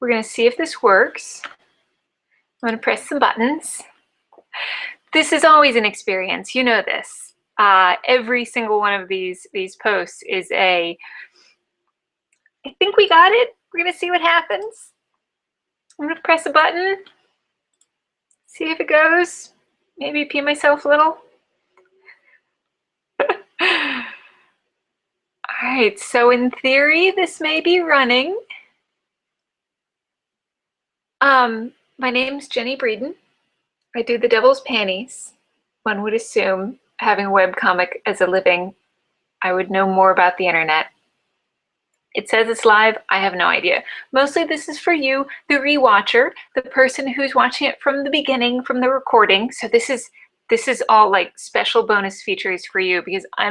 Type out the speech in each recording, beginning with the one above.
We're going to see if this works. I'm going to press some buttons. This is always an experience. You know this. Every single one of these posts is I think we got it. We're going to see what happens. I'm going to press a button. See if it goes. Maybe pee myself a little. All right, so in theory, this may be running. My name's Jenny Breeden. I do the Devil's Panties. One would assume, having a webcomic as a living, I would know more about the internet. It says it's live. I have no idea. Mostly this is for you, the rewatcher, the person who's watching it from the beginning, from the recording. So this is all like special bonus features for you, because I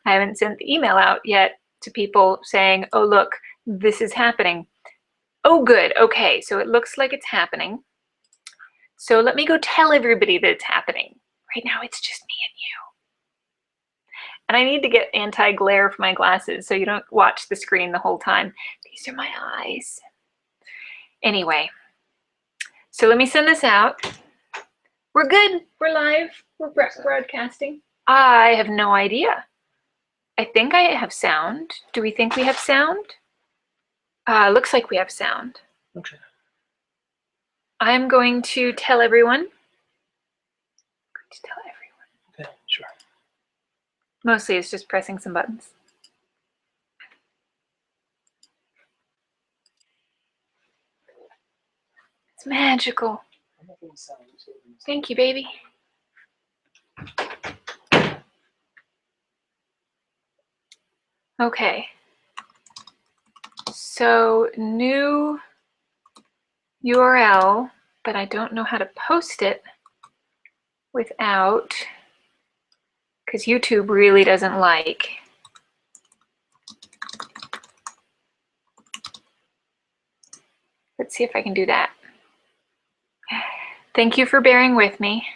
haven't sent the email out yet to people saying, oh, look, this is happening. Oh, good. Okay, so it looks like it's happening. So let me go tell everybody that it's happening. Right now, it's just me and you. And I need to get anti-glare for my glasses so you don't watch the screen the whole time. These are my eyes. Anyway, so let me send this out. We're good. We're live. We're broadcasting. I have no idea. I think I have sound. Do we think we have sound? Looks like we have sound. Okay. I'm going to tell everyone. Okay, sure. Mostly it's just pressing some buttons. It's magical. Thank you, baby. Okay. So new URL, but I don't know how to post it without, because YouTube really doesn't like. Let's see if I can do that. Thank you for bearing with me.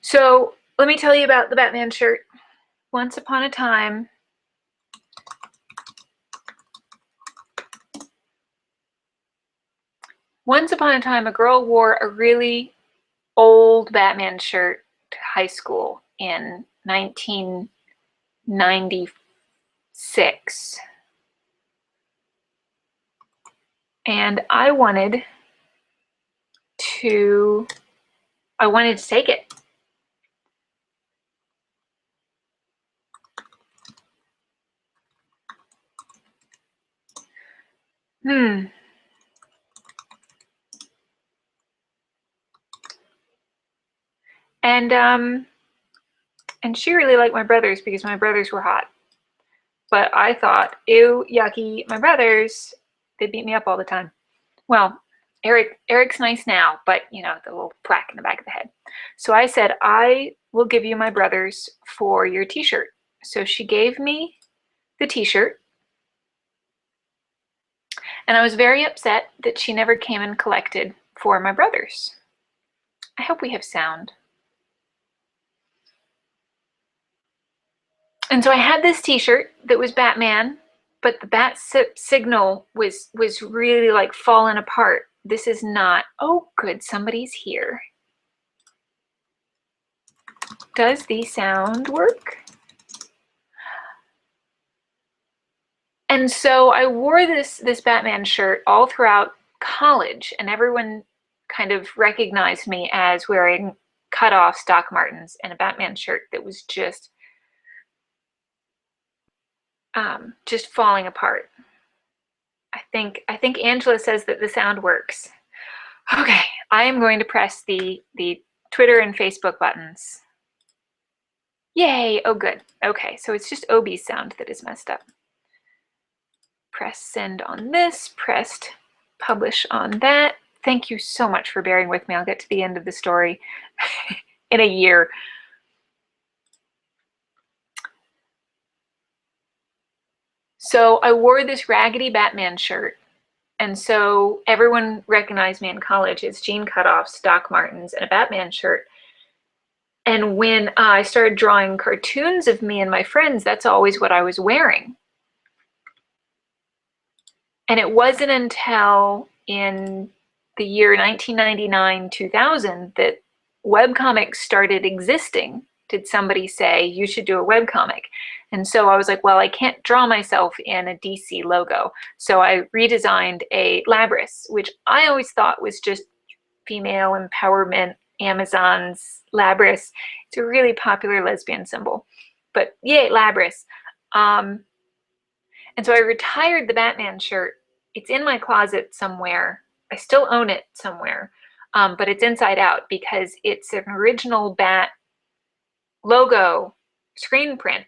So let me tell you about the Batman shirt. Once upon a time, a girl wore a really old Batman shirt to high school in 1996. And I wanted to take it. And she really liked my brothers because my brothers were hot. But I thought, ew, yucky, my brothers, they beat me up all the time. Well, Eric's nice now, but you know, the little plaque in the back of the head. So I said, I will give you my brothers for your t-shirt. So she gave me the t-shirt. And I was very upset that she never came and collected for my brothers. I hope we have sound. And so I had this t-shirt that was Batman, but the bat signal was really like falling apart. This is not, oh good, somebody's here. Does the sound work? And so I wore this Batman shirt all throughout college, and everyone kind of recognized me as wearing cut-off Doc Martens and a Batman shirt that was just falling apart. I think Angela says that the sound works. Okay, I am going to press the Twitter and Facebook buttons. Yay! Oh, good. Okay, so it's just OB's sound that is messed up. Press send on this, pressed publish on that. Thank you so much for bearing with me. I'll get to the end of the story in a year. So I wore this raggedy Batman shirt, and so everyone recognized me in college as jean cutoffs, Doc Martens, and a Batman shirt. And when I started drawing cartoons of me and my friends, that's always what I was wearing. And it wasn't until in the year 1999, 2000 that webcomics started existing. Did somebody say, you should do a webcomic? And so I was like, well, I can't draw myself in a DC logo. So I redesigned a Labret, which I always thought was just female empowerment, Amazon's Labret. It's a really popular lesbian symbol. But yay, Labret. And so I retired the Batman shirt. It's in my closet somewhere. I still own it somewhere, but it's inside out because it's an original Bat logo screen print.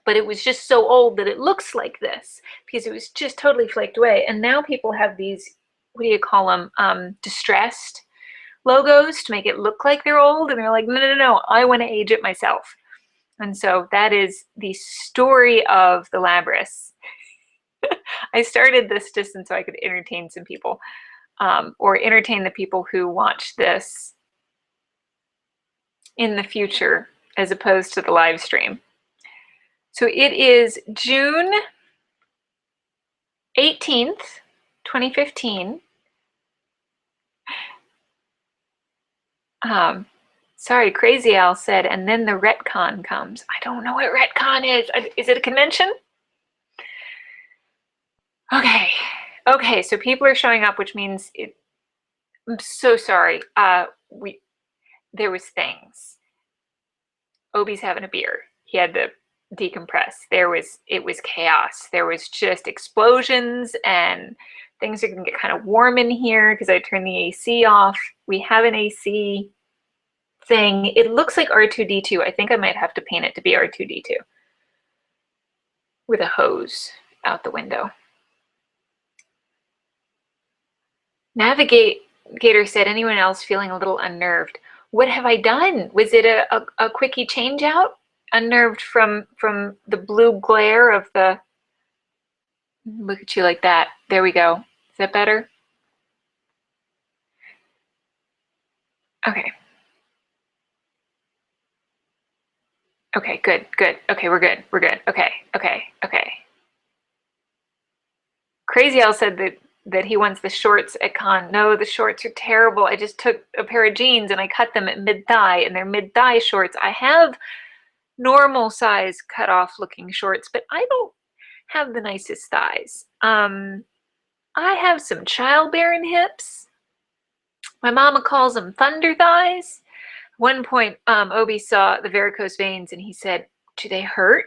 But it was just so old that it looks like this because it was just totally flaked away. And now people have these, what do you call them, distressed logos to make it look like they're old. And they're like, no, no, no, I want to age it myself. And so that is the story of the Labret. I started this just so I could entertain some people, or entertain the people who watch this in the future as opposed to the live stream. So it is June 18th, 2015. Sorry, Crazy Al said, and then the retcon comes. I don't know what retcon is. Is it a convention? Okay, so people are showing up, which means I'm so sorry. There was things. Obi's having a beer. He had to decompress. It was chaos. There was just explosions and things are gonna get kind of warm in here because I turned the AC off. We have an AC thing. It looks like R2-D2. I think I might have to paint it to be R2-D2 with a hose out the window. Gator said, anyone else feeling a little unnerved? What have I done? Was it a quickie change out? Unnerved from the blue glare of the, look at you like that. There we go. Is that better? Okay. Okay, good. Okay, we're good. Okay. Crazy Al said that he wants the shorts at con. No, the shorts are terrible. I just took a pair of jeans and I cut them at mid-thigh, and they're mid-thigh shorts. I have normal size cut off looking shorts, but I don't have the nicest thighs. I have some childbearing hips. My mama calls them thunder thighs. One point, Obi saw the varicose veins and he said, do they hurt?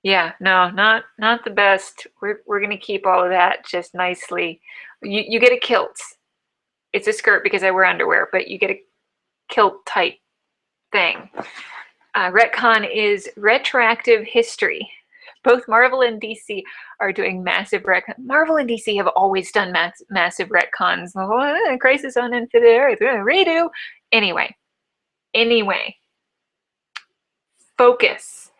Yeah, no, not the best. We're gonna keep all of that just nicely. You get a kilt. It's a skirt because I wear underwear, but you get a kilt type thing. Retcon is retroactive history. Both Marvel and DC are doing massive retcon. Marvel and DC have always done massive retcons. Crisis on Infinite Earth, redo. Anyway, focus.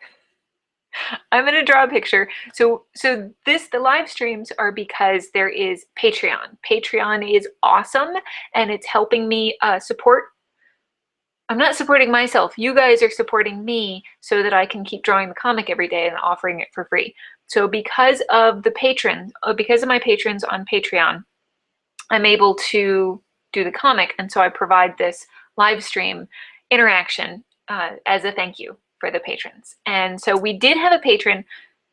I'm going to draw a picture. So the live streams are because there is Patreon. Patreon is awesome and it's helping me support. I'm not supporting myself. You guys are supporting me so that I can keep drawing the comic every day and offering it for free. So because of the patrons, because of my patrons on Patreon, I'm able to do the comic. And so I provide this live stream interaction as a thank you for the patrons. And so we did have a patron.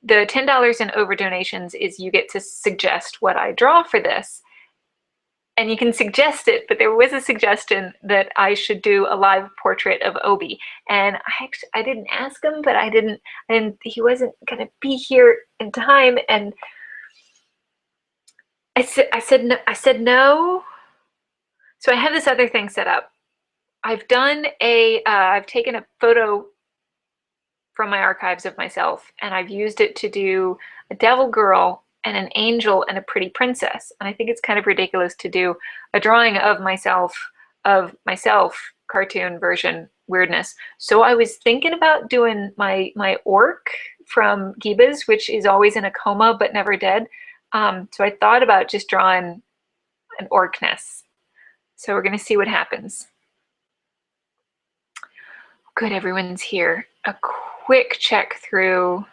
The $10 and over donations is you get to suggest what I draw for this. And you can suggest it, but there was a suggestion that I should do a live portrait of Obi. And I didn't ask him, but he wasn't gonna be here in time. And I said no. So I have this other thing set up. I've taken a photo from my archives of myself, and I've used it to do a devil girl and an angel and a pretty princess. And I think it's kind of ridiculous to do a drawing of myself, cartoon version weirdness. So I was thinking about doing my orc from Giba's, which is always in a coma but never dead. So I thought about just drawing an orcness. So we're gonna see what happens. good, everyone's here. A quick check through.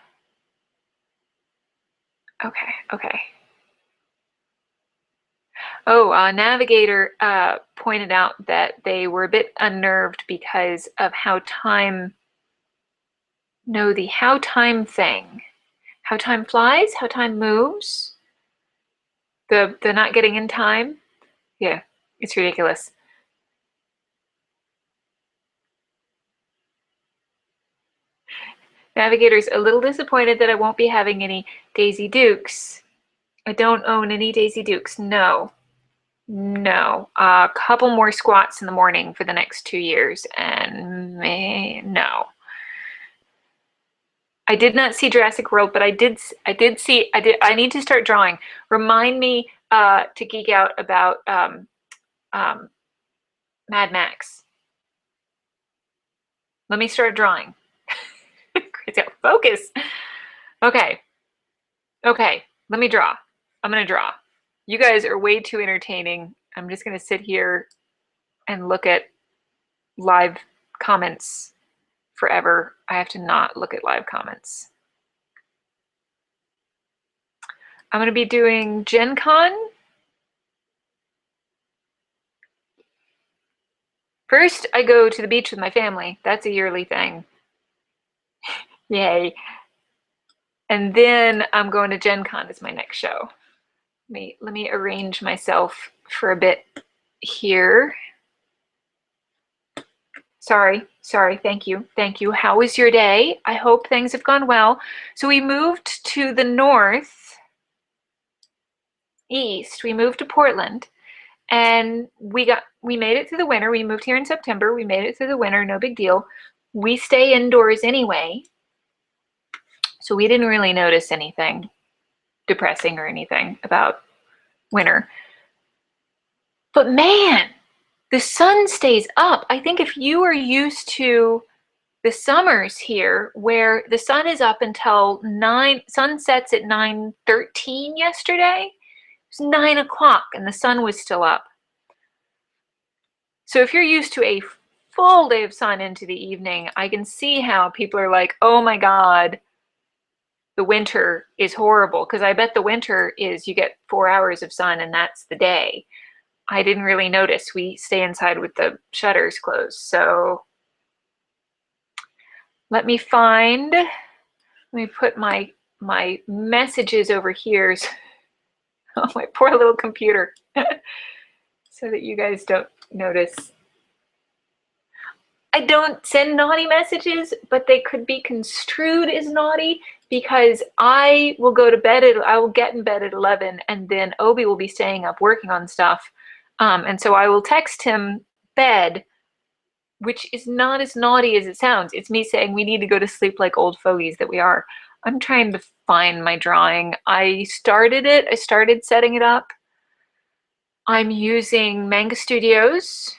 Okay. Oh, Navigator pointed out that they were a bit unnerved because of how time thing. How time flies, how time moves. The not getting in time. Yeah, it's ridiculous. Navigator's a little disappointed that I won't be having any Daisy Dukes. I don't own any Daisy Dukes. No. A couple more squats in the morning for the next 2 years, and no. I did not see Jurassic World, but I did see. I need to start drawing. Remind me to geek out about Mad Max. Let me start drawing. Focus. Okay. Let me draw. I'm gonna draw. You guys are way too entertaining. I'm just gonna sit here and look at live comments forever. I have to not look at live comments. I'm gonna be doing Gen Con. First, I go to the beach with my family. That's a yearly thing. Yay. And then I'm going to Gen Con as my next show. Let me arrange myself for a bit here. Sorry. Thank you. How was your day? I hope things have gone well. So we moved to the northeast. We moved to Portland, and we made it through the winter. We moved here in September. We made it through the winter. No big deal. We stay indoors anyway, so we didn't really notice anything depressing or anything about winter. But man, the sun stays up. I think if you are used to the summers here where the sun is up until 9, sun sets at 9:13 yesterday. It was 9 o'clock and the sun was still up. So if you're used to a full day of sun into the evening, I can see how people are like, oh my God, the winter is horrible. Because I bet the winter is you get 4 hours of sun and that's the day. I didn't really notice. We stay inside with the shutters closed. So let me put my messages over here. Oh, my poor little computer. So that you guys don't notice. I don't send naughty messages, but they could be construed as naughty because I will get in bed at 11 and then Obi will be staying up working on stuff. And so I will text him bed, which is not as naughty as it sounds. It's me saying we need to go to sleep like old fogies that we are. I'm trying to find my drawing. I started it. I started setting it up. I'm using Manga Studios.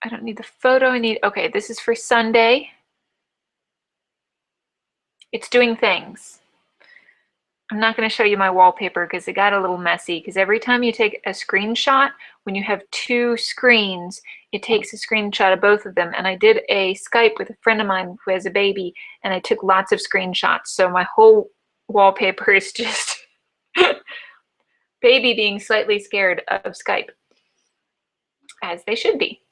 I don't need the photo. Okay, this is for Sunday. It's doing things. I'm not going to show you my wallpaper because it got a little messy because every time you take a screenshot, when you have 2 screens, it takes a screenshot of both of them. And I did a Skype with a friend of mine who has a baby and I took lots of screenshots. So my whole wallpaper is just baby being slightly scared of Skype, as they should be.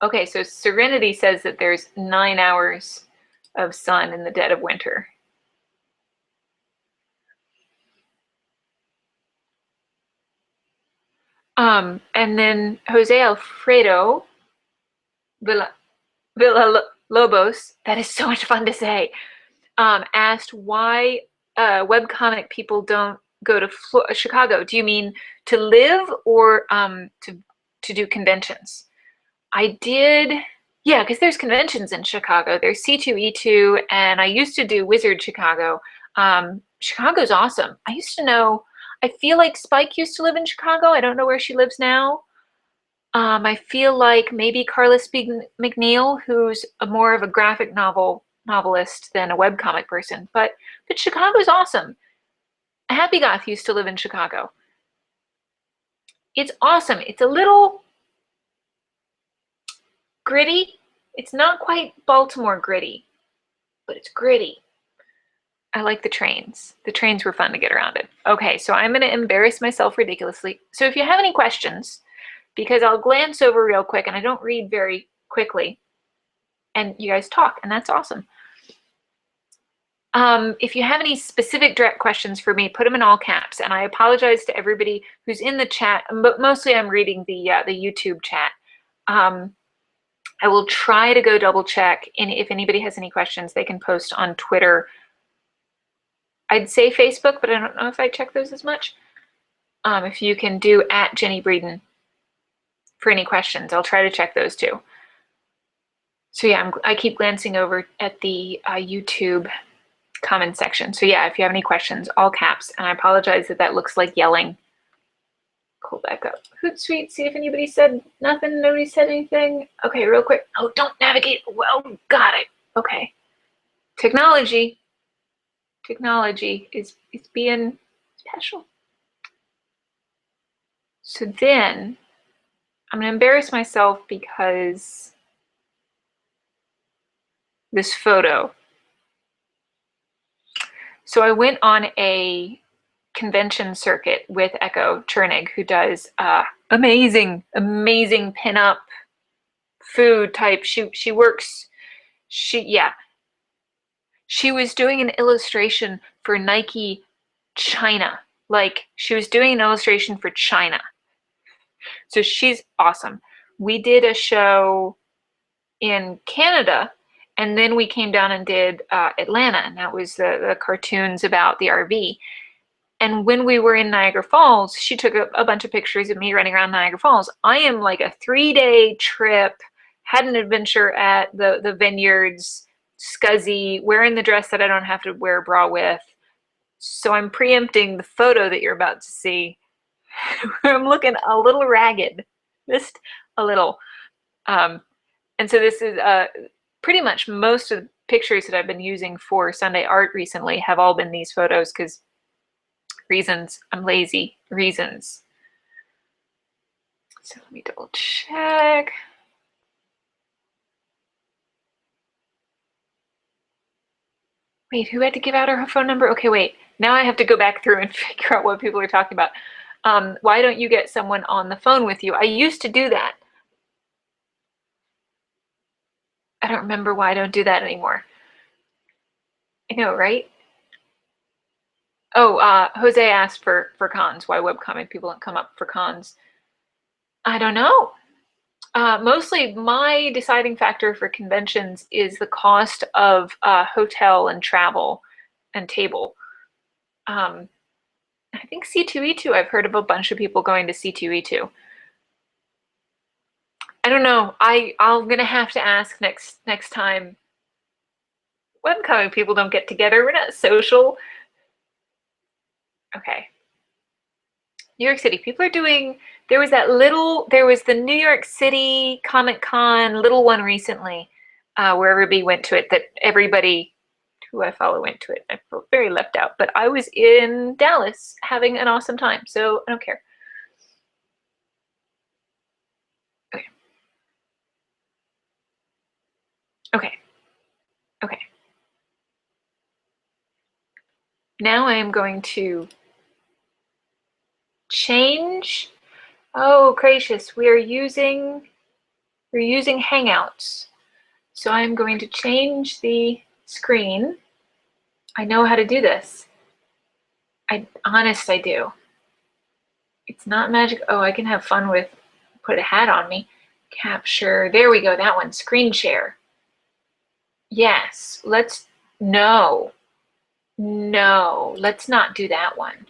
Okay, so Serenity says that there's 9 hours of sun in the dead of winter. And then Jose Alfredo Villalobos, that is so much fun to say, asked why webcomic people don't go to Chicago. Do you mean to live or to do conventions? I did, yeah, because there's conventions in Chicago. There's C2E2, and I used to do Wizard Chicago. Chicago's awesome. I used to know, I feel like Spike used to live in Chicago. I don't know where she lives now. I feel like maybe Carla McNeil, who's more of a graphic novelist than a webcomic person, but Chicago's awesome. Happy Goth used to live in Chicago. It's awesome. It's a little gritty. It's not quite Baltimore gritty, but it's gritty. I like the trains. The trains were fun to get around in. Okay, so I'm going to embarrass myself ridiculously. So if you have any questions, because I'll glance over real quick and I don't read very quickly, and you guys talk, and that's awesome. If you have any specific direct questions for me, put them in all caps. And I apologize to everybody who's in the chat, but mostly I'm reading the YouTube chat. I will try to go double check, and if anybody has any questions, they can post on Twitter. I'd say Facebook, but I don't know if I check those as much. If you can do at Jenny Breeden for any questions, I'll try to check those too. So yeah, I keep glancing over at the YouTube comment section. So yeah, if you have any questions, all caps. And I apologize that that looks like yelling. Pull back up. Hootsuite, see if anybody said nothing. Nobody said anything. Okay, real quick. Oh, don't navigate. Well, got it. Okay. Technology is being special. So then I'm going to embarrass myself because this photo. So I went on a convention circuit with Echo Chernig, who does amazing pinup food type. She works. She was doing an illustration for Nike China. Like, she was doing an illustration for China. So she's awesome. We did a show in Canada, and then we came down and did Atlanta, and that was the cartoons about the RV. And when we were in Niagara Falls, she took a bunch of pictures of me running around Niagara Falls. I am like a 3-day trip, had an adventure at the vineyards, scuzzy, wearing the dress that I don't have to wear a bra with. So I'm preempting the photo that you're about to see. I'm looking a little ragged, just a little. And so this is pretty much most of the pictures that I've been using for Sunday art recently have all been these photos, because reasons. I'm lazy. Reasons. So let me double check. Wait, who had to give out her phone number? Okay, wait. Now I have to go back through and figure out what people are talking about. Why don't you get someone on the phone with you? I used to do that. I don't remember why I don't do that anymore. I know, right? Oh, Jose asked for cons. Why webcomic people don't come up for cons? I don't know. Mostly my deciding factor for conventions is the cost of hotel and travel and table. I think C2E2, I've heard of a bunch of people going to C2E2. I don't know. I'm gonna have to ask next time. Webcomic people don't get together. We're not social. Okay. New York City. People are doing, there was the New York City Comic-Con little one recently, where everybody went to it, that everybody who I follow went to it. I felt very left out, but I was in Dallas having an awesome time, so I don't care. Okay. Okay. Okay. Now I am going to change. Oh, gracious, we're using Hangouts. So I'm going to change the screen. I know how to do this. Honest, I do. It's not magic. Oh, I can have fun with, put a hat on me. Capture, there we go, that one, screen share. Yes, no, let's not do that one.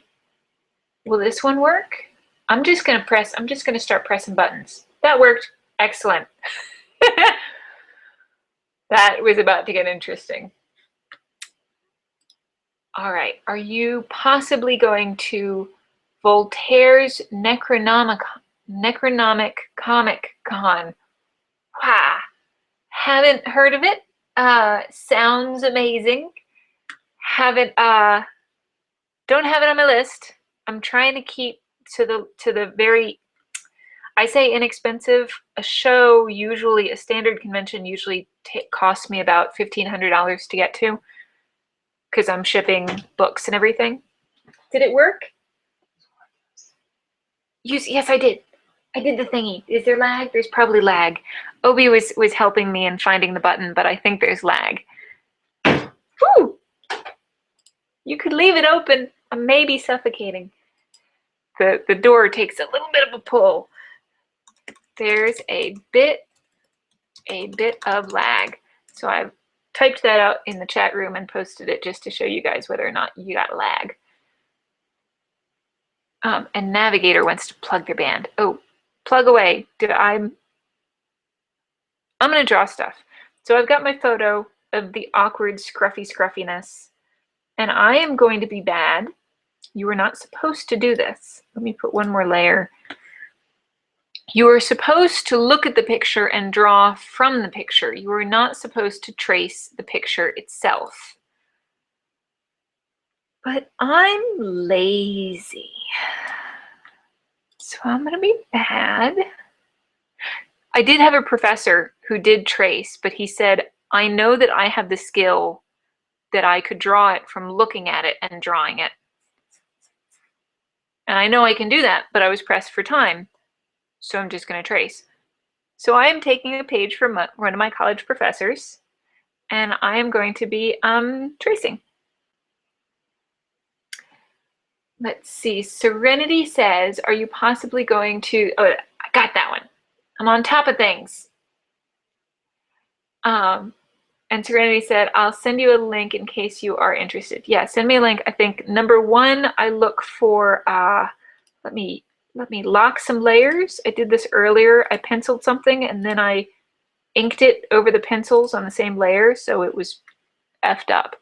Will this one work? I'm just gonna start pressing buttons. That worked, excellent. That was about to get interesting. All right, are you possibly going to Voltaire's Necronomic Comic Con? Wow, haven't heard of it. Sounds amazing. Don't have it on my list. I'm trying to keep to the very, I say inexpensive. A show, usually a standard convention, usually costs me about $1,500 to get to, because I'm shipping books and everything. Did it work? Yes, I did. I did the thingy. Is there lag? There's probably lag. Obi was helping me in finding the button, but I think there's lag. Whew! You could leave it open. I'm maybe suffocating. The door takes a little bit of a pull. There's a bit of lag. So I've typed that out in the chat room and posted it just to show you guys whether or not you got lag. And Navigator wants to plug their band. Oh, plug away. I'm gonna draw stuff. So I've got my photo of the awkward scruffiness, and I am going to be bad. You are not supposed to do this. Let me put one more layer. You are supposed to look at the picture and draw from the picture. You are not supposed to trace the picture itself. But I'm lazy, so I'm gonna be bad. I did have a professor who did trace, but he said, I know that I have the skill that I could draw it from looking at it and drawing it. And I know I can do that, but I was pressed for time, so I'm just going to trace. So I am taking a page from one of my college professors, and I am going to be tracing. Let's see. Serenity says, are you possibly going to... Oh, I got that one. I'm on top of things. And Serenity said, I'll send you a link in case you are interested. Yeah, send me a link. I think number one, I look for, let me lock some layers. I did this earlier. I penciled something and then I inked it over the pencils on the same layer, so it was effed up.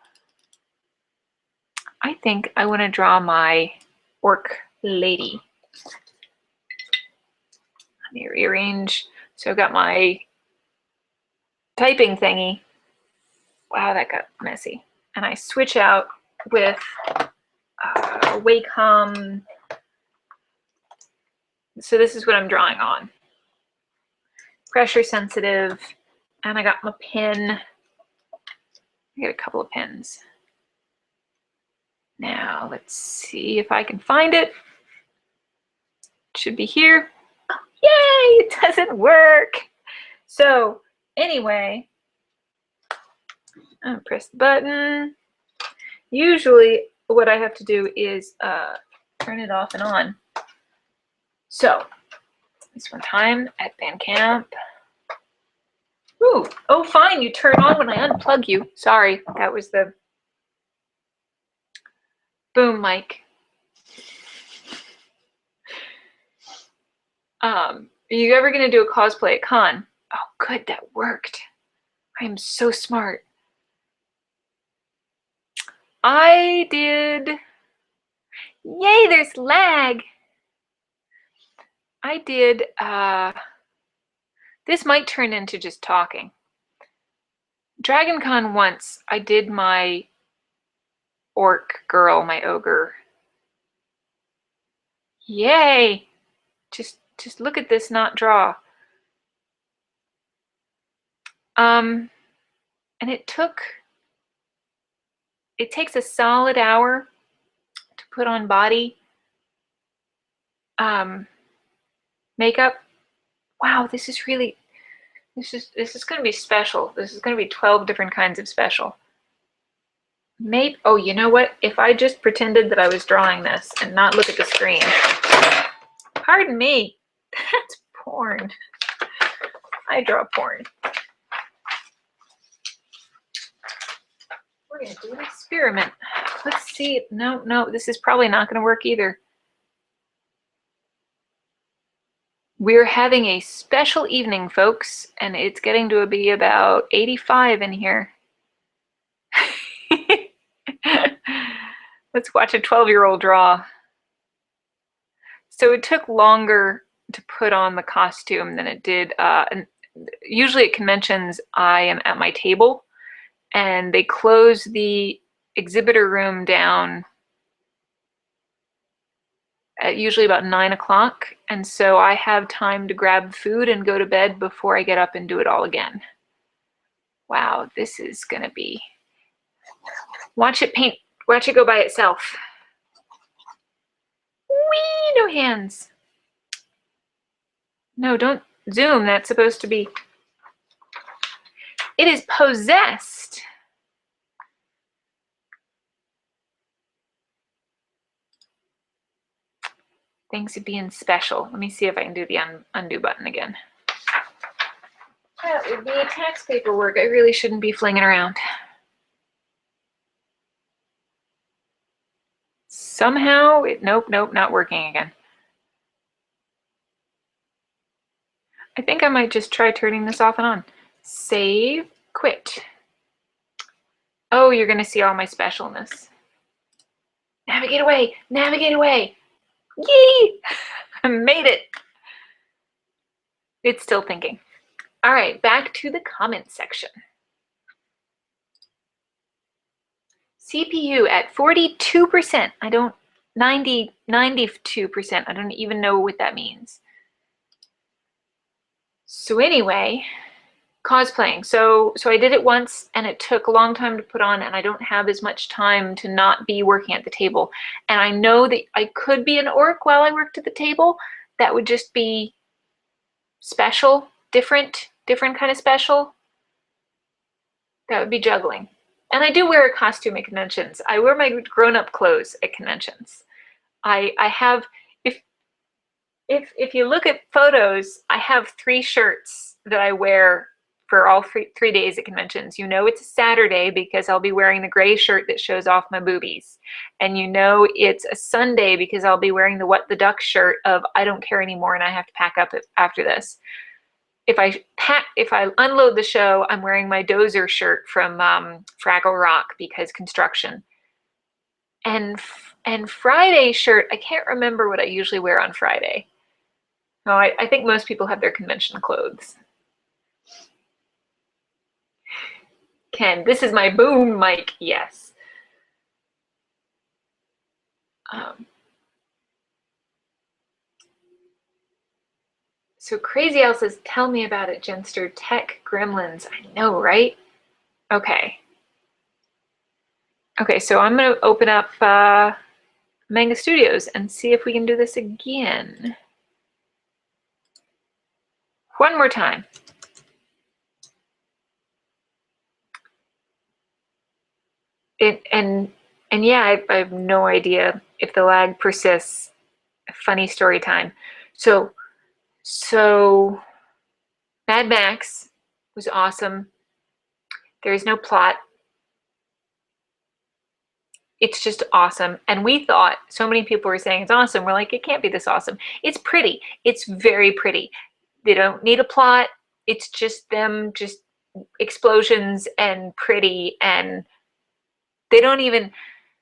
I think I want to draw my orc lady. Let me rearrange. So I've got my typing thingy. Wow, that got messy. And I switch out with Wacom. So this is what I'm drawing on. Pressure sensitive. And I got my pen. I got a couple of pens. Now let's see if I can find it. It should be here. Oh, yay, it doesn't work. So anyway, I'm gonna press the button. Usually what I have to do is turn it off and on. So this one time at Bandcamp. Ooh, oh fine, you turn on when I unplug you. Sorry, that was the boom mic. Are you ever gonna do a cosplay at con? Oh good, that worked. I am so smart. I did, yay, there's lag. I did, this might turn into just talking. DragonCon once, I did my orc girl, my ogre. Yay! Just look at this, not draw. And it takes a solid hour to put on body makeup. Wow, this is going to be special. This is going to be 12 different kinds of special. Maybe, oh, you know what? If I just pretended that I was drawing this and not look at the screen. Pardon me. That's porn. I draw porn. We're going to do an experiment. Let's see. No, this is probably not going to work either. We're having a special evening, folks, and it's getting to be about 85 in here. Let's watch a 12-year-old draw. So it took longer to put on the costume than it did. And usually at conventions, I am at my table, and they close the exhibitor room down at usually about 9 o'clock. And so I have time to grab food and go to bed before I get up and do it all again. Wow, this is gonna be, watch it paint, watch it go by itself. Whee, no hands. No, don't zoom, that's supposed to be, it is possessed. Thanks for being special. Let me see if I can do the undo button again. That would be tax paperwork. I really shouldn't be flinging around. Somehow, nope, not working again. I think I might just try turning this off and on. Save, quit. Oh, you're gonna see all my specialness. Navigate away, navigate away. Yay! I made it. It's still thinking. All right, back to the comments section. CPU at 42%. I don't, 92%. I don't even know what that means. So anyway, cosplaying. So I did it once and it took a long time to put on, and I don't have as much time to not be working at the table. And I know that I could be an orc while I worked at the table. That would just be special, different kind of special. That would be juggling. And I do wear a costume at conventions. I wear my grown-up clothes at conventions. I have, if you look at photos, I have 3 shirts that I wear for all 3 days at conventions. You know it's a Saturday because I'll be wearing the gray shirt that shows off my boobies. And you know it's a Sunday because I'll be wearing the What the Duck shirt of I don't care anymore and I have to pack up after this. If I unload the show, I'm wearing my Dozer shirt from Fraggle Rock because construction. And Friday shirt, I can't remember what I usually wear on Friday. No, I think most people have their convention clothes. Ken, this is my boom mic, yes. So Crazy Al says, tell me about it, Genster. Tech gremlins. I know, right? Okay. Okay, so I'm going to open up Manga Studios and see if we can do this again. One more time. And yeah, I have no idea if the lag persists. Funny story time. So Mad Max was awesome. There is no plot. It's just awesome. And we thought, so many people were saying it's awesome. We're like, it can't be this awesome. It's pretty. It's very pretty. They don't need a plot. It's just them, just explosions and pretty, and they don't even,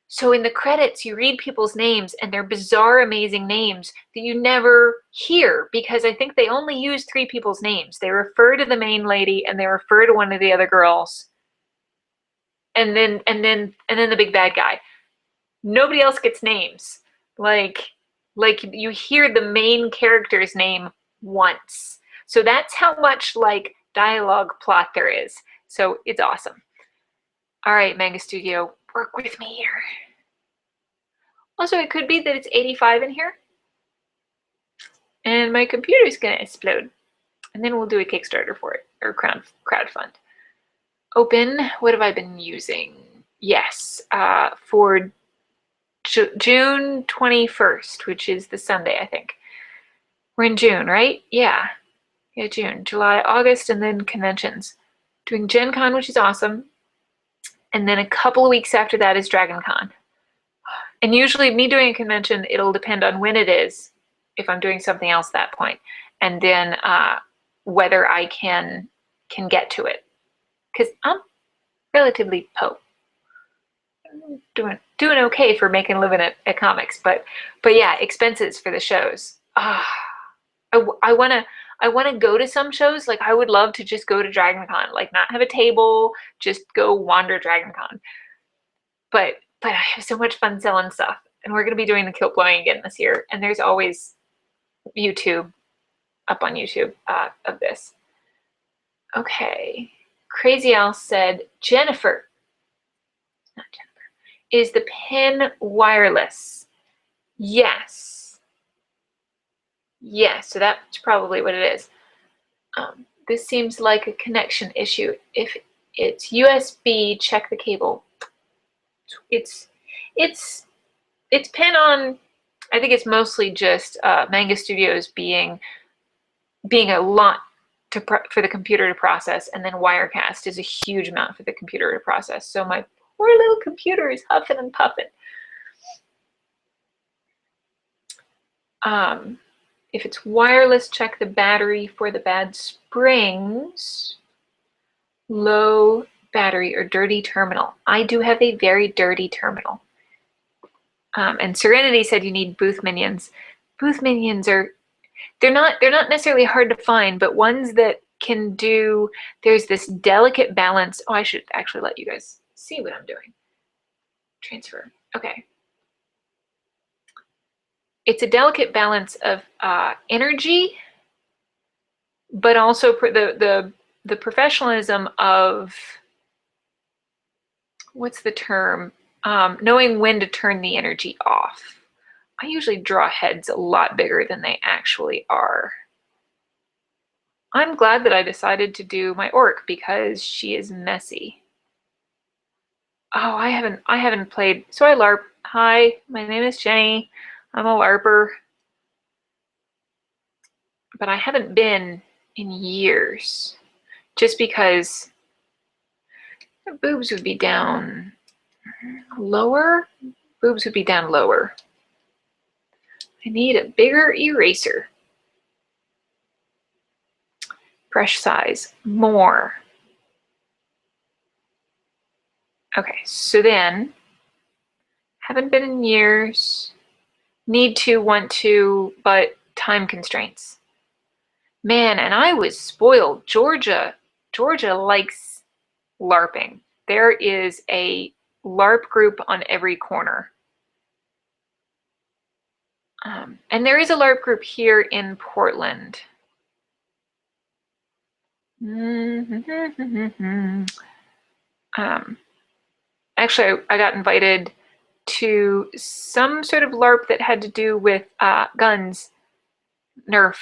so in the credits, you read people's names and they're bizarre, amazing names that you never hear because I think they only use 3 people's names. They refer to the main lady and they refer to one of the other girls. And then the big bad guy. Nobody else gets names. Like you hear the main character's name once. So that's how much like dialogue plot there is. So it's awesome. All right, Manga Studio, work with me here. Also, it could be that it's 85 in here and my computer's gonna explode. And then we'll do a Kickstarter for it, or crowdfund. Open, what have I been using? Yes, for June 21st, which is the Sunday, I think. We're in June, right? Yeah, June, July, August, and then conventions. Doing Gen Con, which is awesome. And then a couple of weeks after that is Dragon Con. And usually me doing a convention, it'll depend on when it is, if I'm doing something else at that point, and then whether I can get to it. Because I'm relatively doing okay for making a living at comics, but yeah, expenses for the shows. I wanna go to some shows. Like I would love to just go to Dragon Con, like not have a table, just go wander Dragon Con. But I have so much fun selling stuff, And we're going to be doing the kilt blowing again this year. And there's always YouTube up on YouTube of this. Okay. Crazy Al said, Jennifer, not Jennifer, is the pen wireless? Yes. Yes, so that's probably what it is. This seems like a connection issue. If it's USB, check the cable. It's pen on. I think it's mostly just Manga Studios being a lot for the computer to process, and then Wirecast is a huge amount for the computer to process. So my poor little computer is huffing and puffing. If it's wireless, check the battery for the bad springs. Low battery or dirty terminal. I do have a very dirty terminal. And Serenity said you need booth minions. Booth minions are, they're not necessarily hard to find, but ones that can do, there's this delicate balance. Oh, I should actually let you guys see what I'm doing. Transfer. Okay. It's a delicate balance of energy, but also the professionalism of, what's the term? Knowing when to turn the energy off. I usually draw heads a lot bigger than they actually are. I'm glad that I decided to do my orc because she is messy. Oh, I haven't played. So I LARP. Hi, my name is Jenny. I'm a LARPer. But I haven't been in years. Just because the boobs would be down lower. Boobs would be down lower. I need a bigger eraser. Brush size, more. Okay, so then, haven't been in years, need to, want to, but time constraints. Man, and I was spoiled. Georgia likes LARPing. There is a LARP group on every corner. And there is a LARP group here in Portland. Actually, I got invited to some sort of LARP that had to do with guns, Nerf.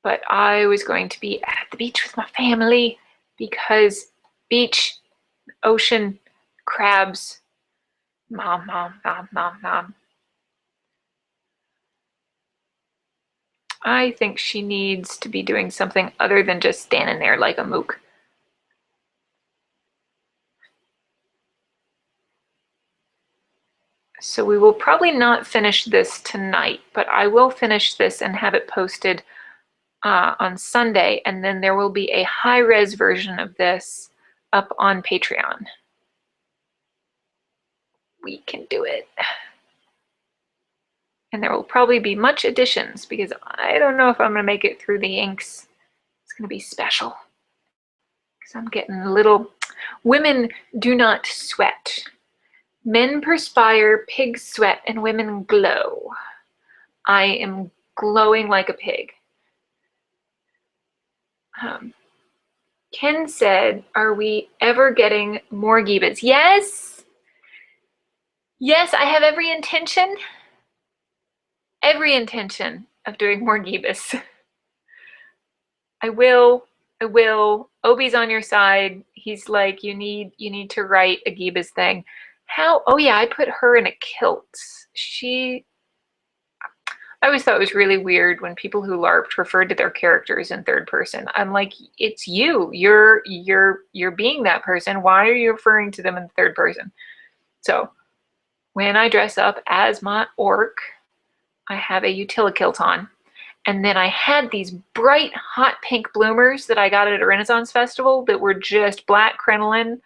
But I was going to be at the beach with my family because beach, ocean, crabs, mom. I think she needs to be doing something other than just standing there like a mook. So we will probably not finish this tonight, but I will finish this and have it posted on Sunday, and then there will be a high-res version of this up on Patreon. We can do it. And there will probably be much additions because I don't know if I'm going to make it through the inks. It's going to be special. Because I'm getting a little... Women do not sweat. Men perspire, pigs sweat, and women glow. I am glowing like a pig. Ken said, are we ever getting more Gibas? Yes! Yes, I have every intention of doing more Gibas. I will. Obi's on your side. He's like, you need to write a Gibas thing. How? Oh yeah, I put her in a kilt. I always thought it was really weird when people who LARPed referred to their characters in third person. I'm like, it's you. You're being that person. Why are you referring to them in third person? So when I dress up as my orc, I have a utilikilt on. And then I had these bright hot pink bloomers that I got at a Renaissance festival that were just black crinoline,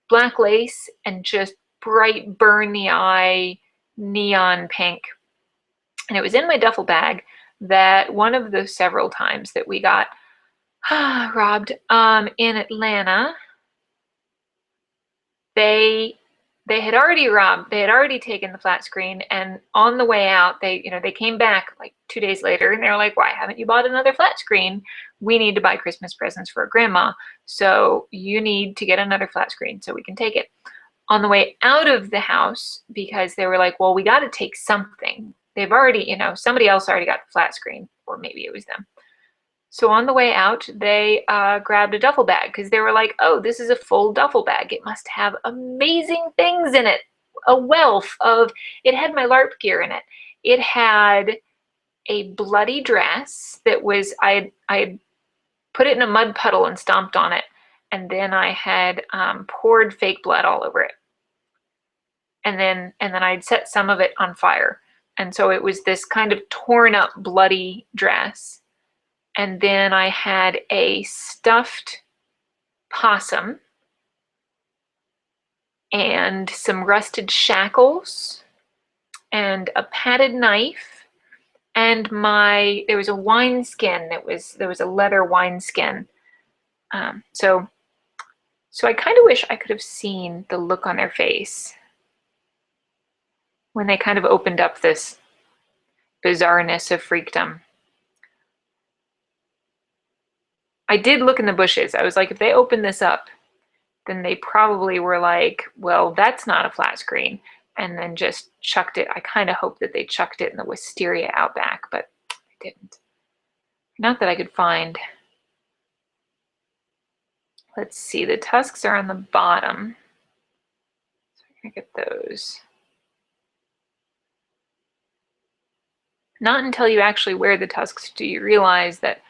black lace, and just bright burn the eye neon pink. And it was in my duffel bag that one of the several times that we got robbed in Atlanta, the they had already taken the flat screen, and on the way out, they came back like 2 days later, and they're like, why haven't you bought another flat screen? We need to buy Christmas presents for grandma, so you need to get another flat screen so we can take it. On the way out of the house, because they were like, well, we got to take something. They've already, somebody else already got the flat screen, or maybe it was them. So on the way out, they grabbed a duffel bag because they were like, oh, this is a full duffel bag. It must have amazing things in it. A wealth of, it had my LARP gear in it. It had a bloody dress that was, I had put it in a mud puddle and stomped on it. And then I had poured fake blood all over it. And then I'd set some of it on fire. And so it was this kind of torn up, bloody dress. And then I had a stuffed possum and some rusted shackles and a padded knife, and there was a wineskin there was a leather wineskin. So I kind of wish I could have seen the look on their face when they kind of opened up this bizarreness of freakdom. I did look in the bushes. I was like, if they open this up, then they probably were like, well, that's not a flat screen, and then just chucked it. I kind of hoped that they chucked it in the wisteria out back, but they didn't. Not that I could find. Let's see, the tusks are on the bottom. So I'm gonna get those. Not until you actually wear the tusks do you realize that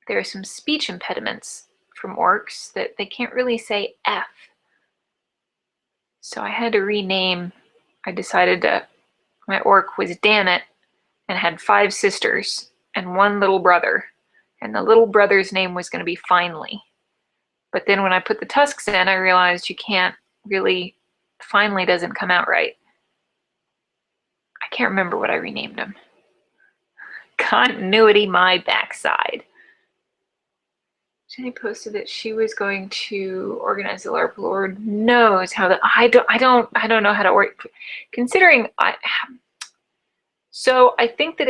there are some speech impediments from orcs that they can't really say F. So I had to rename. I decided my orc was Danet and had 5 sisters and 1 little brother. And the little brother's name was going to be Finally. But then when I put the tusks in, I realized you can't really, Finally doesn't come out right. I can't remember what I renamed him. Continuity my backside. Jenny posted that she was going to organize the LARP. Lord knows how I don't know how to work. Considering so I think that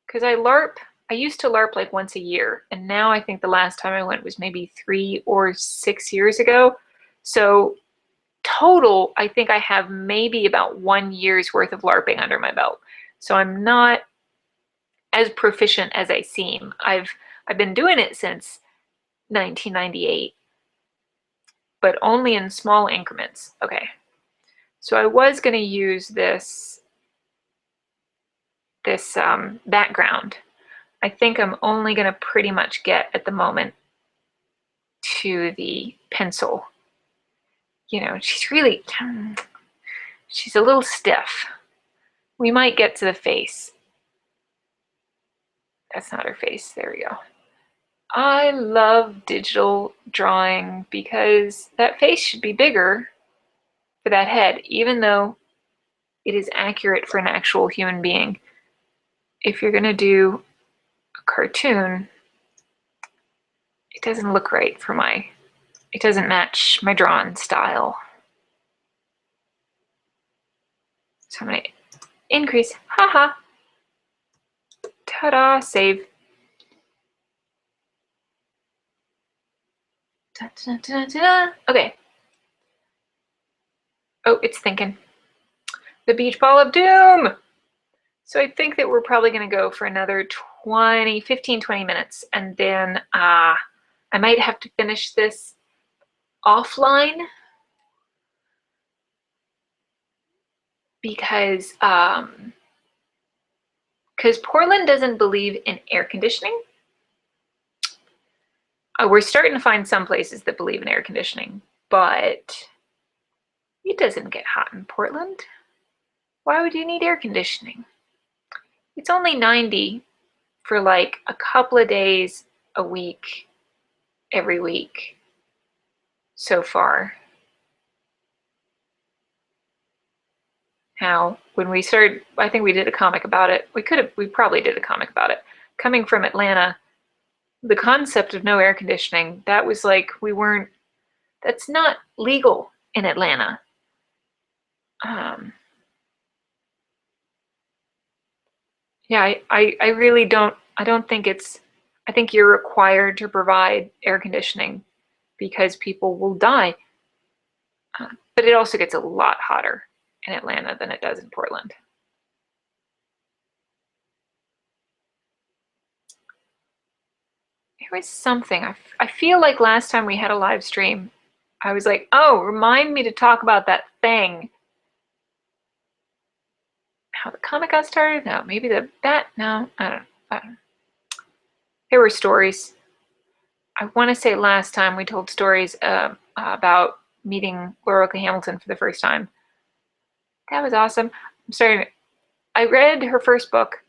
because I used to LARP like once a year, and now I think the last time I went was maybe 3 or 6 years ago. So total, I think I have maybe about 1 year's worth of LARPing under my belt. So I'm not as proficient as I seem. I've been doing it since 1998, but only in small increments. Okay, so I was going to use this background. I think I'm only going to pretty much get at the moment to the pencil. She's a little stiff. We might get to the face. That's not her face. There we go. I love digital drawing because that face should be bigger for that head, even though it is accurate for an actual human being. If you're going to do a cartoon, it doesn't look right for it doesn't match my drawing style. So I'm going to increase. Haha. Ta-da, save. Da, da, da, da. Okay. Oh, it's thinking. The beach ball of doom. So I think that we're probably going to go for another 15, 20 minutes. And then I might have to finish this offline because Portland doesn't believe in air conditioning. We're starting to find some places that believe in air conditioning, but it doesn't get hot in Portland. Why would you need air conditioning? It's only 90 for like a couple of days a week, every week so far. Now, when we started, I think we did a comic about it. We probably did a comic about it. Coming from Atlanta, the concept of no air conditioning, that was like, that's not legal in Atlanta. Yeah, I really don't, I don't think it's, I think you're required to provide air conditioning because people will die. But it also gets a lot hotter in Atlanta than it does in Portland. There was something, I feel like last time we had a live stream, I was like, oh, remind me to talk about that thing. How the comic got started? No, maybe no, I don't know. There were stories. I want to say last time we told stories about meeting Laura Hamilton for the first time. That was awesome. I'm sorry. I read her first book,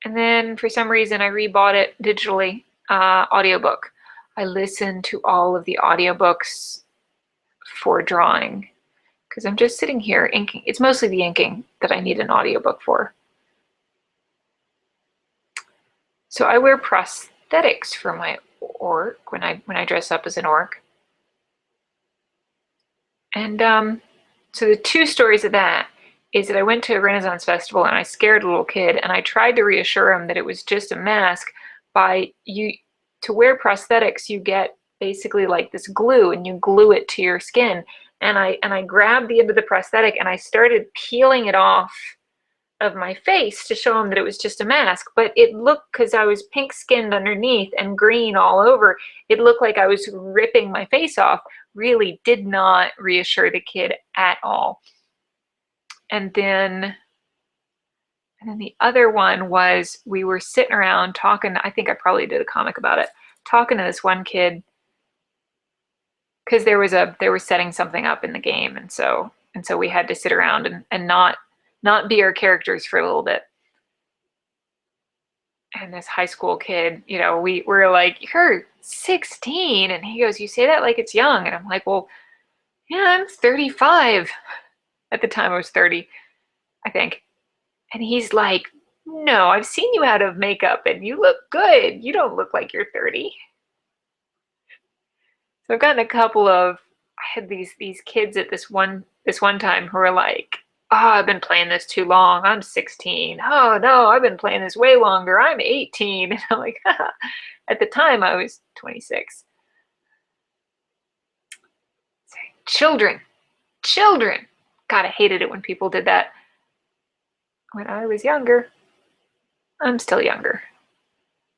and then for some reason I rebought it digitally, audiobook. I listened to all of the audiobooks for drawing because I'm just sitting here inking. It's mostly the inking that I need an audiobook for. So I wear prosthetics for my orc when I dress up as an orc. And so the two stories of that is that I went to a Renaissance festival and I scared a little kid and I tried to reassure him that it was just a mask. To wear prosthetics, you get basically like this glue and you glue it to your skin. And I grabbed the end of the prosthetic and I started peeling it off of my face to show him that it was just a mask. But it looked, because I was pink skinned underneath and green all over, it looked like I was ripping my face off. Really did not reassure the kid at all. And then the other one was we were sitting around talking. I think I probably did a comic about it, talking to this one kid because they were setting something up in the game, and so we had to sit around and not be our characters for a little bit. And this high school kid, you know, we're like, you're 16, and he goes, you say that like it's young, and I'm like, well, yeah, I'm 35. At the time I was 30, I think. And he's like, no, I've seen you out of makeup and you look good. You don't look like you're 30. So I've gotten a couple of, I had these kids at this one time who were like, oh, I've been playing this too long. I'm 16. Oh no, I've been playing this way longer. I'm 18. And I'm like, haha. At the time I was 26. Children. God, I hated it when people did that. When I was younger, I'm still younger.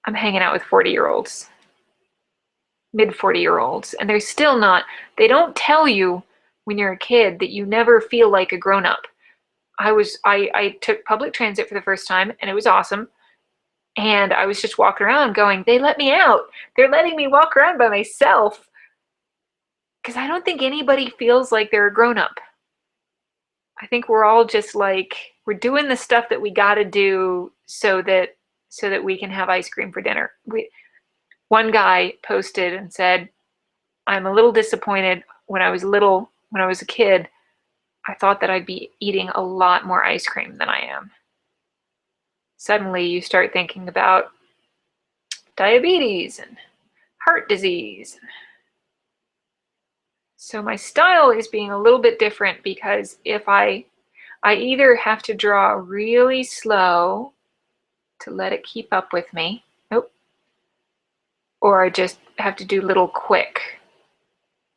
I'm hanging out with 40-year-olds, mid 40-year-olds, and they're still not, they don't tell you when you're a kid that you never feel like a grown-up. I took public transit for the first time and it was awesome. And I was just walking around going, they let me out. They're letting me walk around by myself. Because I don't think anybody feels like they're a grown-up. I think we're all just like, we're doing the stuff that we got to do so that we can have ice cream for dinner. One guy posted and said, I'm a little disappointed. When I was a kid, I thought that I'd be eating a lot more ice cream than I am. Suddenly you start thinking about diabetes and heart disease. So my style is being a little bit different because if I either have to draw really slow to let it keep up with me, or I just have to do little quick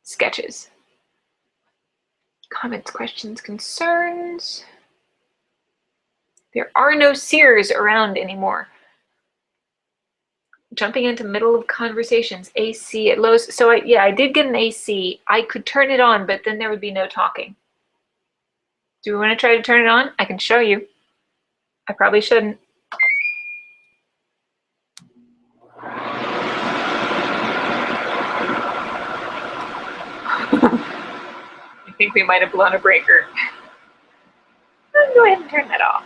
sketches. Comments, questions, concerns. There are no seers around anymore. Jumping into middle of conversations, AC at lows. So I did get an AC. I could turn it on, but then there would be no talking. Do we want to try to turn it on? I can show you. I probably shouldn't. I think we might have blown a breaker. I'll go ahead and turn that off.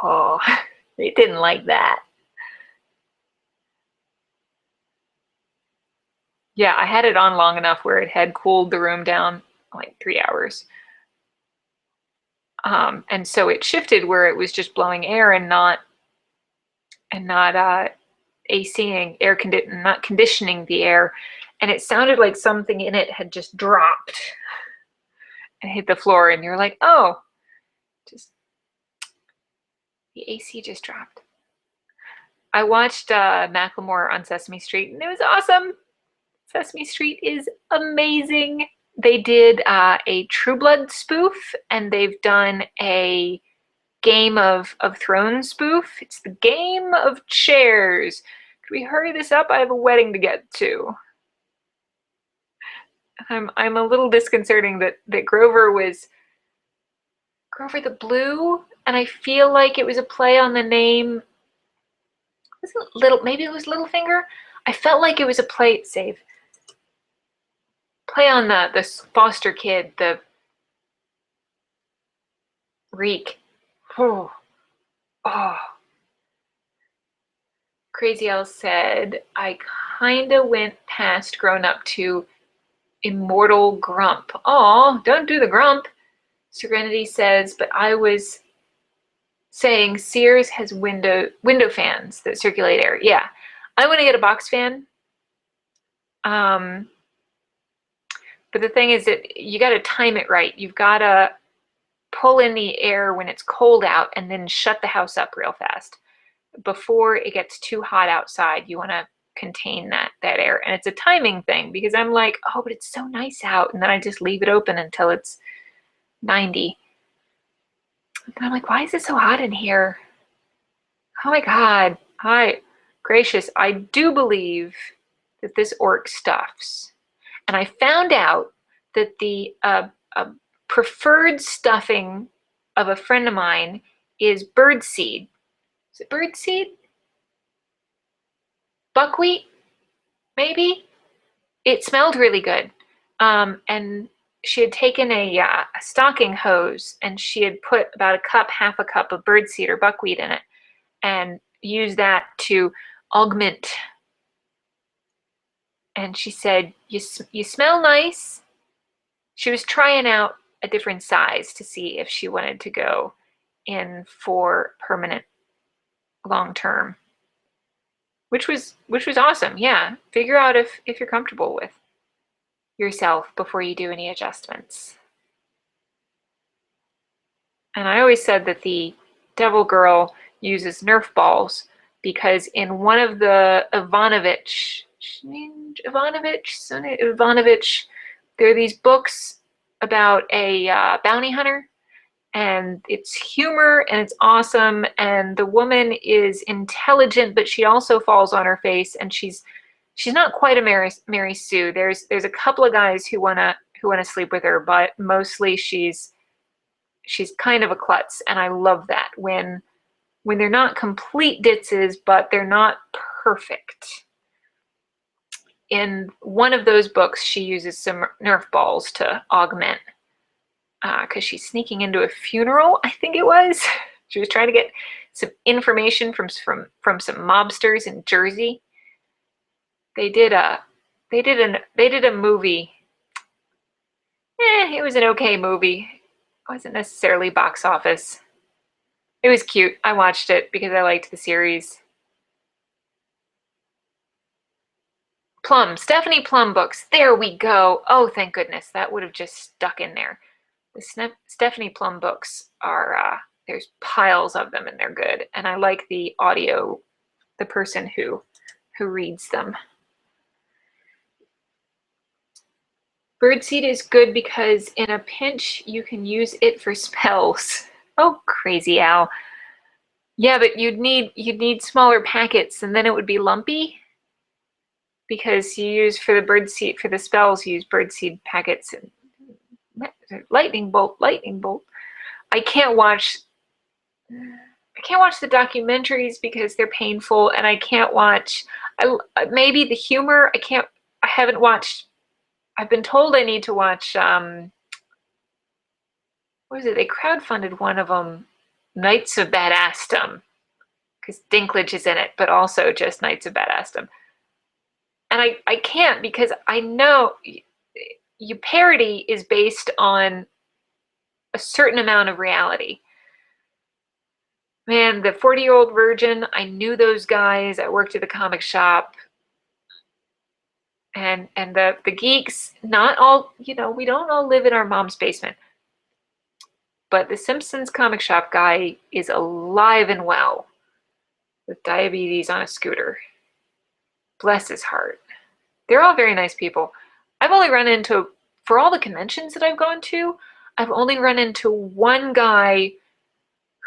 Oh, they didn't like that. Yeah, I had it on long enough where it had cooled the room down like 3 hours. And so it shifted where it was just blowing air and not ACing, not conditioning the air, and it sounded like something in it had just dropped and hit the floor, and you're like, oh, just the AC just dropped. I watched Macklemore on Sesame Street, and it was awesome. Sesame Street is amazing. They did a True Blood spoof, and they've done a Game of Thrones spoof. It's the Game of Chairs. Could we hurry this up? I have a wedding to get to. I'm a little disconcerting that Grover was Grover the Blue, and I feel like it was a play on the name. Was it Little? Maybe it was Littlefinger. I felt like it was a play. Save. Play on the foster kid, the Reek. Oh, oh. Crazy L said, I kinda went past Grown Up to Immortal Grump. Oh, don't do the grump. Serenity says, but I was saying Sears has window fans that circulate air. Yeah, I want to get a box fan. But the thing is that you got to time it right. You've got to pull in the air when it's cold out and then shut the house up real fast. Before it gets too hot outside, you want to contain that air. And it's a timing thing, because I'm like, oh, but it's so nice out. And then I just leave it open until it's 90. And I'm like, why is it so hot in here? Oh my God. Hi, gracious. I do believe that this orc stuffs. And I found out that the preferred stuffing of a friend of mine is birdseed. Is it birdseed? Buckwheat, maybe? It smelled really good. And she had taken a stocking hose, and she had put about half a cup of birdseed or buckwheat in it, and used that to augment. And she said, you smell nice. She was trying out a different size to see if she wanted to go in for permanent long term, which was awesome. Yeah, figure out if you're comfortable with yourself before you do any adjustments. And I always said that the Devil Girl uses Nerf balls because in one of the Ivanovich, there are these books about a bounty hunter, and it's humor and it's awesome, and the woman is intelligent, but she also falls on her face, and she's not quite a Mary Sue. There's a couple of guys who wanna sleep with her, but mostly she's kind of a klutz, and I love that when they're not complete ditzes, but they're not perfect. In one of those books, she uses some Nerf balls to augment, because she's sneaking into a funeral, I think it was. She was trying to get some information from some mobsters in Jersey. They did a movie. It was an okay movie. It wasn't necessarily box office. It was cute. I watched it because I liked the series. Plum, Stephanie Plum books. There we go. Oh, thank goodness. That would have just stuck in there. The Stephanie Plum books are, there's piles of them, and they're good. And I like the audio, the person who reads them. Birdseed is good because in a pinch, you can use it for spells. Oh, crazy Al. Yeah, but you'd need smaller packets, and then it would be lumpy, because you use for the spells, you use birdseed packets. And lightning bolt. I can't watch the documentaries because they're painful, and I can't watch. Maybe the humor. I haven't watched. I've been told I need to watch. What was it? They crowdfunded one of them, Knights of Badassdom, because Dinklage is in it, but also just Knights of Badassdom. And I can't, because I know parody is based on a certain amount of reality. Man, the 40-year-old virgin, I knew those guys. I worked at the comic shop. And the geeks, not all, you know, we don't all live in our mom's basement. But the Simpsons comic shop guy is alive and well with diabetes on a scooter. Bless his heart. They're all very nice people. I've only run into, for all the conventions that I've gone to, I've only run into one guy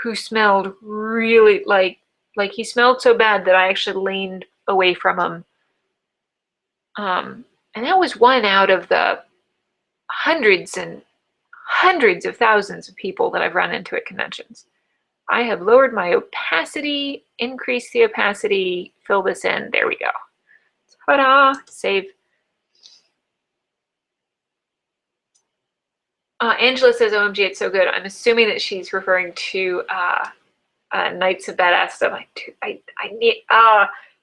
who smelled really like he smelled so bad that I actually leaned away from him. And that was one out of the hundreds and hundreds of thousands of people that I've run into at conventions. I have lowered my opacity, increased the opacity, fill this in. There we go. Ta-da! Save. Angela says, OMG, it's so good. I'm assuming that she's referring to Knights of Badass stuff. I need,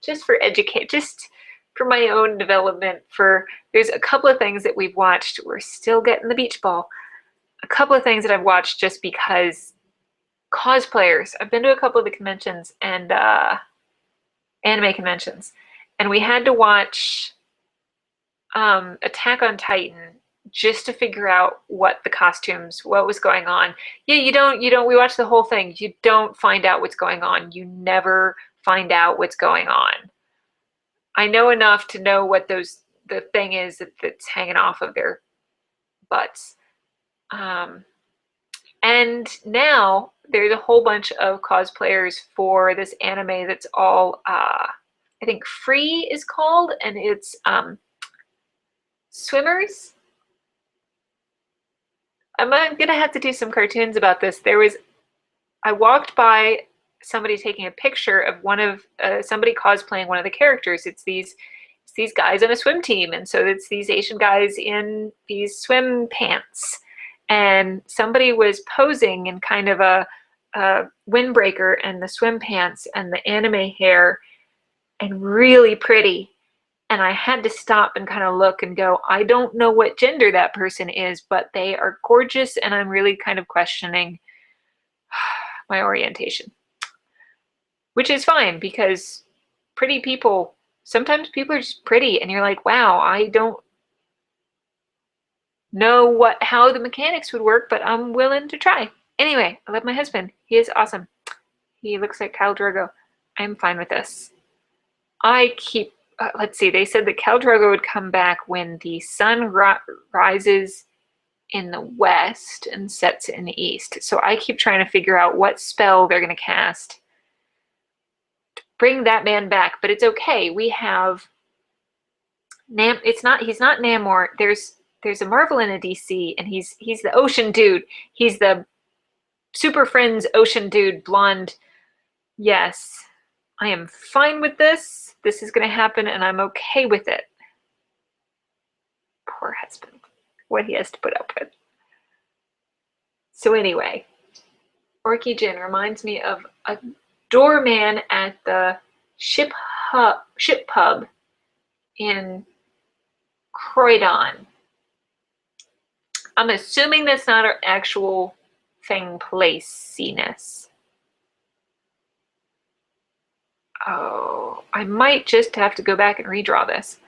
just for educate, just for my own development, there's a couple of things that we've watched. We're still getting the beach ball. A couple of things that I've watched just because cosplayers, I've been to a couple of the conventions and anime conventions, and we had to watch Attack on Titan just to figure out what the costumes, what was going on. Yeah, you don't, we watch the whole thing. You don't find out what's going on. You never find out what's going on. I know enough to know what the thing is that's hanging off of their butts. And now there's a whole bunch of cosplayers for this anime that's all, I think Free is called, and it's swimmers. I'm gonna have to do some cartoons about this. I walked by somebody taking a picture of somebody cosplaying one of the characters. It's these guys on a swim team, and so it's these Asian guys in these swim pants, and somebody was posing in kind of a windbreaker and the swim pants and the anime hair, and really pretty. And I had to stop and kind of look and go, I don't know what gender that person is, but they are gorgeous, and I'm really kind of questioning my orientation. Which is fine, because pretty people, sometimes people are just pretty, and you're like, wow, I don't know how the mechanics would work, but I'm willing to try. Anyway, I love my husband. He is awesome. He looks like Khal Drogo. I'm fine with this. I keep, let's see, they said that Khal Drogo would come back when the sun rises in the west and sets in the east. So I keep trying to figure out what spell they're going to cast to bring that man back. But it's okay. We have he's not Namor. There's a Marvel and a DC, and he's the ocean dude. He's the Super Friends ocean dude, blonde. Yes, I am fine with this. This is going to happen, and I'm okay with it. Poor husband. What he has to put up with. So anyway, Orky Jin reminds me of a doorman at the ship pub in Croydon. I'm assuming that's not our actual thing, placiness. Oh, I might just have to go back and redraw this.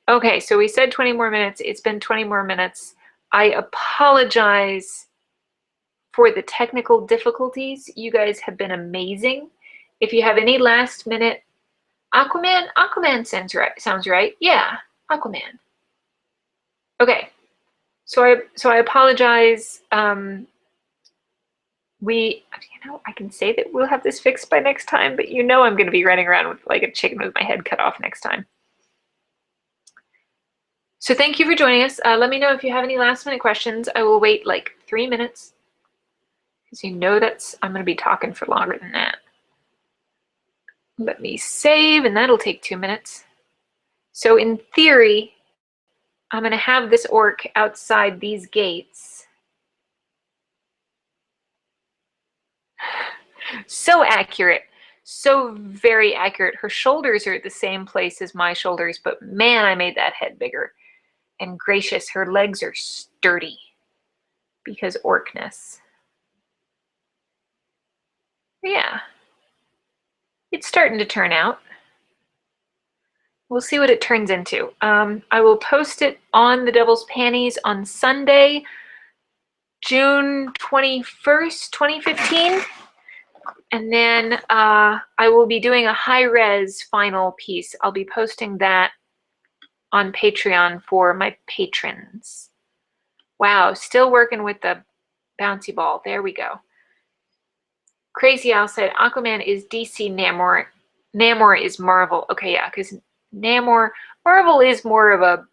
Okay, so we said 20 more minutes. It's been 20 more minutes. I apologize for the technical difficulties. You guys have been amazing. If you have any last minute, Aquaman sounds right. Yeah, Aquaman. Okay, so I apologize. I can say that we'll have this fixed by next time, but I'm going to be running around with like a chicken with my head cut off next time. So thank you for joining us. Let me know if you have any last minute questions. I will wait like 3 minutes, because I'm going to be talking for longer than that. Let me save, and that'll take 2 minutes. So in theory, I'm going to have this orc outside these gates. So accurate. So very accurate. Her shoulders are at the same place as my shoulders, but man, I made that head bigger. And gracious, her legs are sturdy because orcness. Yeah. it's starting to turn out. We'll see what it turns into. I will post it on the Devil's Panties on Sunday, June 21st, 2015. And then I will be doing a high-res final piece. I'll be posting that on Patreon for my patrons. Wow, still working with the bouncy ball. There we go. Crazy Al said Aquaman is DC, Namor. Namor is Marvel. Okay, yeah, because Marvel is more of a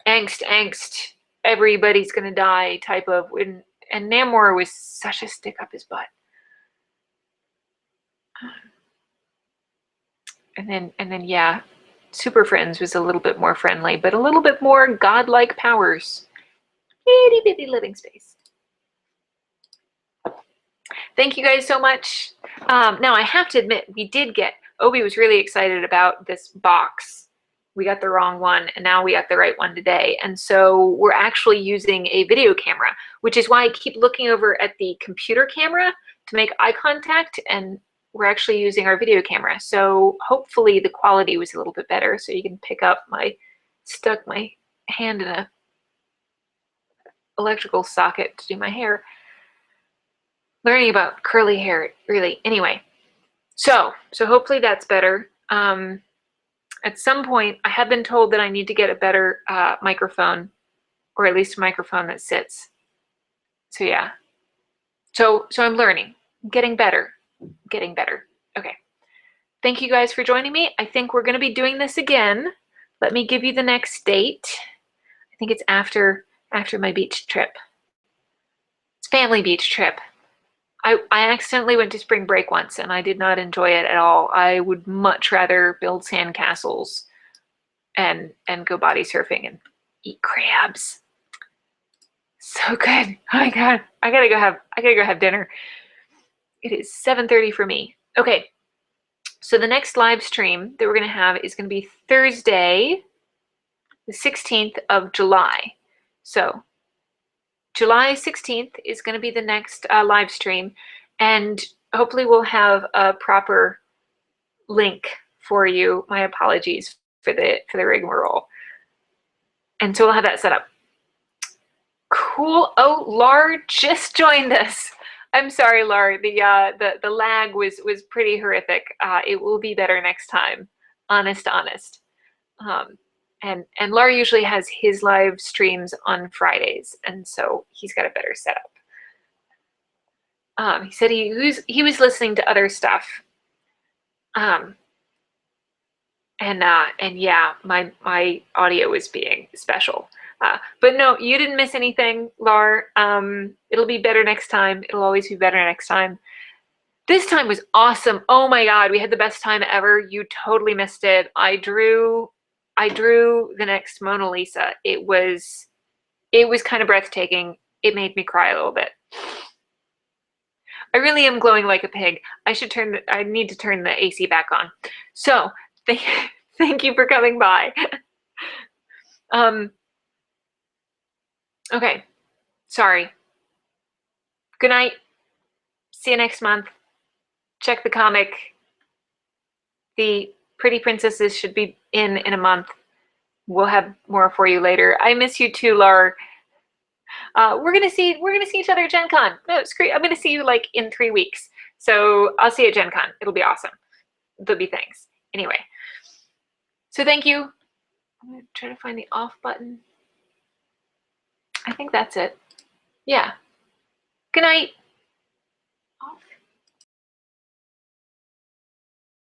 angst, everybody's gonna die type of, and Namor was such a stick up his butt. And then yeah, Super Friends was a little bit more friendly, but a little bit more godlike powers. Itty bitty living space. Thank you guys so much. Now I have to admit, Obi was really excited about this box. We got the wrong one, and now we got the right one today. And so we're actually using a video camera, which is why I keep looking over at the computer camera to make eye contact, and we're actually using our video camera. So hopefully the quality was a little bit better, so you can pick up stuck my hand in a electrical socket to do my hair. Learning about curly hair, really. Anyway, so hopefully that's better. At some point, I have been told that I need to get a better microphone, or at least a microphone that sits. So yeah. So I'm learning, getting better. Okay. Thank you guys for joining me. I think we're going to be doing this again. Let me give you the next date. I think it's after my beach trip. It's family beach trip. I accidentally went to spring break once, and I did not enjoy it at all. I would much rather build sandcastles and go body surfing and eat crabs. So good. Oh my God. I gotta go have dinner. It is 7:30 for me. Okay. So the next live stream that we're gonna have is gonna be Thursday, the 16th of July. So July 16th is going to be the next live stream, and hopefully we'll have a proper link for you. My apologies for the rigmarole. And so we'll have that set up. Cool. Oh, Lar just joined us. I'm sorry, Lar. The lag was pretty horrific. It will be better next time. Honest. And Lar usually has his live streams on Fridays, and so he's got a better setup. He said he was listening to other stuff. And yeah, my audio was being special. But no, you didn't miss anything, Lar. It'll be better next time. It'll always be better next time. This time was awesome. Oh my God, we had the best time ever. You totally missed it. I drew the next Mona Lisa. It was kind of breathtaking. It made me cry a little bit. I really am glowing like a pig. I need to turn the AC back on. So thank you for coming by. Okay, sorry. Good night. See you next month. Check the comic. The Pretty Princesses should be in a month. We'll have more for you later. I miss you too, Lar. We're gonna see each other at Gen Con. No, screw. I'm gonna see you like in 3 weeks. So I'll see you at Gen Con. It'll be awesome. There'll be things. Anyway. So thank you. I'm gonna try to find the off button. I think that's it. Yeah. Good night.